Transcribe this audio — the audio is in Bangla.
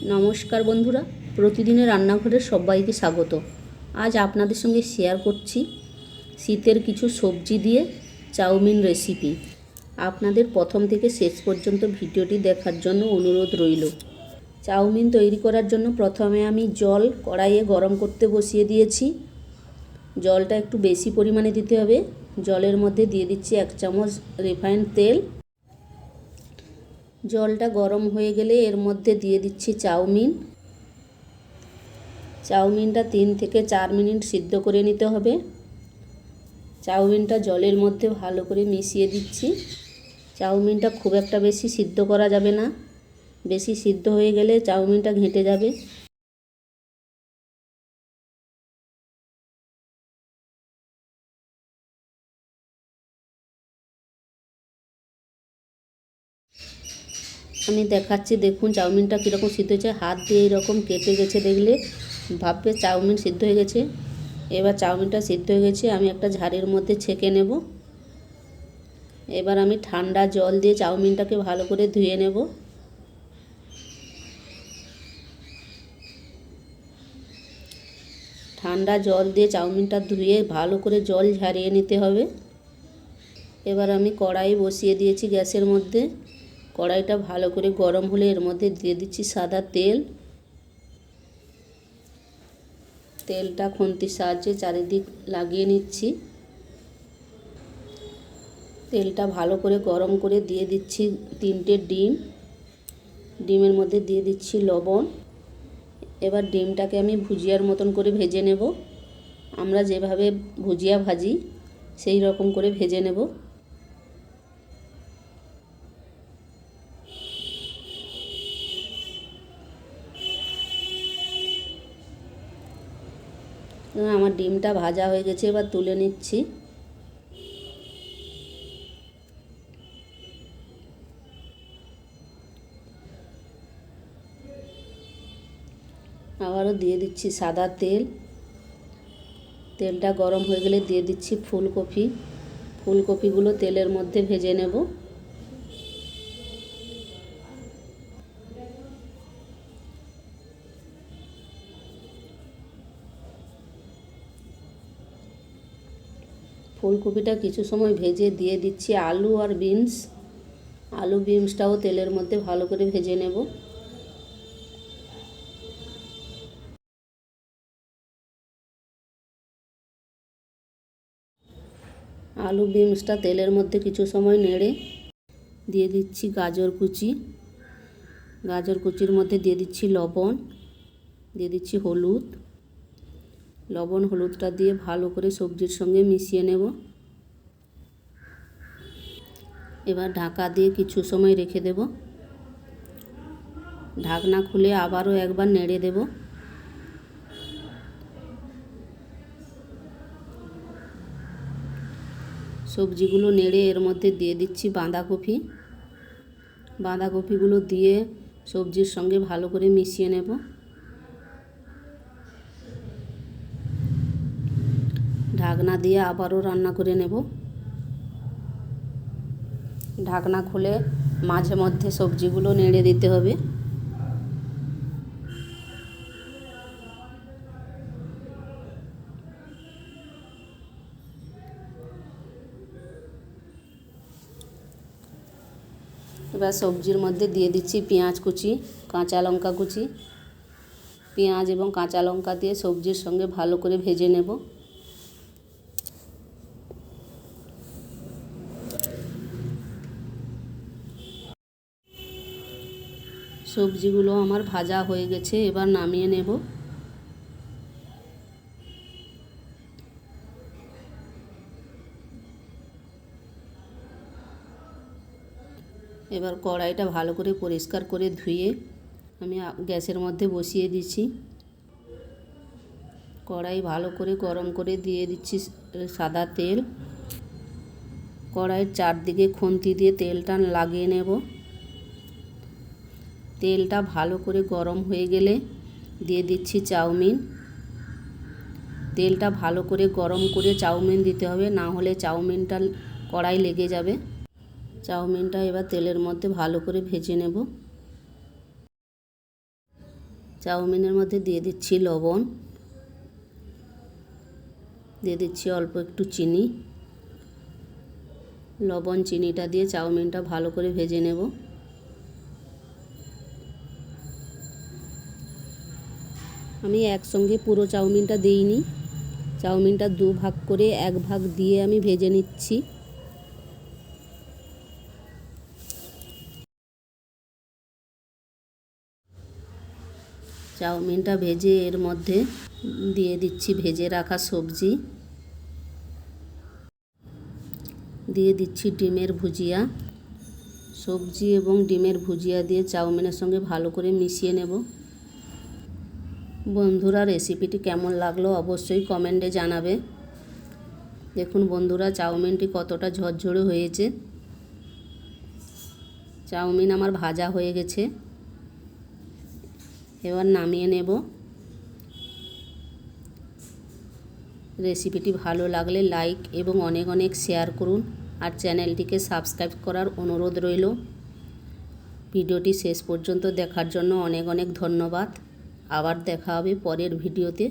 নমস্কার বন্ধুরা, প্রতিদিনের রান্নাঘরের সবাইকে স্বাগত। আজ আপনাদের সঙ্গে শেয়ার করছি শীতের কিছু সবজি দিয়ে চাউমিন রেসিপি। আপনাদের প্রথম থেকে শেষ পর্যন্ত ভিডিওটি দেখার জন্য অনুরোধ রইল। চাউমিন তৈরি করার জন্য প্রথমে আমি জল কড়াইয়ে গরম করতে বসিয়ে দিয়েছি। জলটা একটু বেশি পরিমাণে দিতে হবে। জলের মধ্যে দিয়ে দিচ্ছি 1 চামচ রিফাইন্ড তেল। জলটা গরম হয়ে গেলে এর মধ্যে দিয়ে দিচ্ছি চাউমিনটা 3 থেকে 4 মিনিট সিদ্ধ করে নিতে হবে। চাউমিনটা জলের মধ্যে ভালো করে মিশিয়ে দিচ্ছি। চাউমিনটা খুব একটা বেশি সিদ্ধ করা যাবে না, বেশি সিদ্ধ হয়ে গেলে চাউমিনটা ঘেঁটে যাবে। আমি দেখাচ্ছি, দেখুন চাউমিনটা কীরকম সিদ্ধ হয়েছে। হাত দিয়ে এরকম কেটে গেছে দেখলে ভাববে চাউমিন সিদ্ধ হয়ে গেছে। এবার চাউমিনটা সিদ্ধ হয়ে গেছে, আমি একটা ঝাড়ির মধ্যে ছেঁকে নেব। এবার আমি ঠান্ডা জল দিয়ে চাউমিনটাকে ভালো করে ধুয়ে নেব। ঠান্ডা জল দিয়ে চাউমিনটা ধুয়ে ভালো করে জল ঝারিয়ে নিতে হবে। এবার আমি কড়াই বসিয়ে দিয়েছি গ্যাসের মধ্যে। কড়াইটা ভালো করে গরম হলে এর মধ্যে দিয়ে দিচ্ছি সাদা তেল। তেলটা খুন্তির সাহায্যে চারিদিক লাগিয়ে নিচ্ছি। তেলটা ভালো করে গরম করে দিয়ে দিচ্ছি 3টে ডিম। ডিমের মধ্যে দিয়ে দিচ্ছি লবণ। এবার ডিমটাকে আমি ভুজিয়ার মতন করে ভেজে নেব। আমরা যেভাবে ভুজিয়া ভাজি সেই রকম করে ভেজে নেব। আমার ডিমটা ভাজা হয়ে গেছে, এবার তুলে নিচ্ছি। আবারও দিয়ে দিচ্ছি সাদা তেল। তেলটা গরম হয়ে গেলে দিয়ে দিচ্ছি ফুলকপিগুলো তেলের মধ্যে ভেজে নেব। ফুলকপিটা কিছু সময় ভেজে দিয়ে দিচ্ছি আলু আর বিনস। আলু বিনসটাও তেলের মধ্যে ভালো করে ভেজে নেব। আলু বিনসটা তেলের মধ্যে কিছু সময় নেড়ে দিয়ে দিচ্ছি গাজর কুচির মধ্যে দিয়ে দিচ্ছি লবণ, দিয়ে দিচ্ছি হলুদ। লবণ হলুদটা দিয়ে ভালো করে সবজির সঙ্গে মিশিয়ে নেব। এবার ঢাকা দিয়ে কিছু সময় রেখে দেব। ঢাকনা খুলে আবারও একবার নেড়ে দেব। সবজিগুলো নেড়ে এর মধ্যে দিয়ে দিচ্ছি বাঁধাকপিগুলো দিয়ে সবজির সঙ্গে ভালো করে মিশিয়ে নেব। ঢাকনা দিয়ে আবারও রান্না করে নেব। ঢাকনা খুলে মাঝে মধ্যে সবজিগুলো নেড়ে দিতে হবে। এবার সবজির মধ্যে দিয়ে দিচ্ছি পেঁয়াজ কুচি, কাঁচা লঙ্কা কুচি। পেঁয়াজ এবং কাঁচা লঙ্কা দিয়ে সবজির সঙ্গে ভালো করে ভেজে নেব। সবজিগুলো আমার ভাজা হয়ে গেছে, এবার নামিয়ে নেব। এবার কড়াইটা ভালো করে পরিষ্কার করে ধুয়ে আমি গ্যাসের মধ্যে বসিয়ে দিচ্ছি। কড়াই ভালো করে গরম করে দিয়ে দিচ্ছি সাদা তেল। কড়াইয়ের চারদিকে খুন্তি দিয়ে তেলটা লাগিয়ে নেব। তেলটা ভালো করে গরম হয়ে গেলে দিয়ে দিচ্ছি চাউমিন। তেলটা ভালো করে গরম করে চাউমিন দিতে হবে, না হলে চাউমিনটা কড়াই লেগে যাবে। চাউমিনটা এবার তেলের মধ্যে ভালো করে ভেজে নেব। চাউমিনের মধ্যে দিয়ে দিচ্ছি লবণ, দিয়ে দিচ্ছি অল্প একটু চিনি। লবণ চিনিটা দিয়ে চাউমিনটা ভালো করে ভেজে নেব। আমি একসঙ্গে পুরো চাউমিনটা দিইনি, চাউমিনটা দু ভাগ করে এক ভাগ দিয়ে আমি ভেজে নিচ্ছি। চাউমিনটা ভেজে এর মধ্যে দিয়ে দিচ্ছি ভেজে রাখা সবজি, দিয়ে দিচ্ছি ডিমের ভুজিয়া। সবজি এবং ডিমের ভুজিয়া দিয়ে চাউমিনের সঙ্গে ভালো করে মিশিয়ে নেব। বন্ধুরা, রেসিপিটি কেমন লাগলো অবশ্যই কমেন্টে জানাবে। দেখুন বন্ধুরা, চাউমিনটি কতটা ঝরঝরে হয়েছে। চাউমিন আমার ভাজা হয়ে গেছে, এবার নামিয়ে নেব। রেসিপিটি ভালো লাগলে লাইক এবং অনেক অনেক শেয়ার করুন, আর চ্যানেলটিকে সাবস্ক্রাইব করার অনুরোধ রইল। ভিডিওটি শেষ পর্যন্ত দেখার জন্য অনেক অনেক ধন্যবাদ। আবার দেখা হবে পরের ভিডিওতে।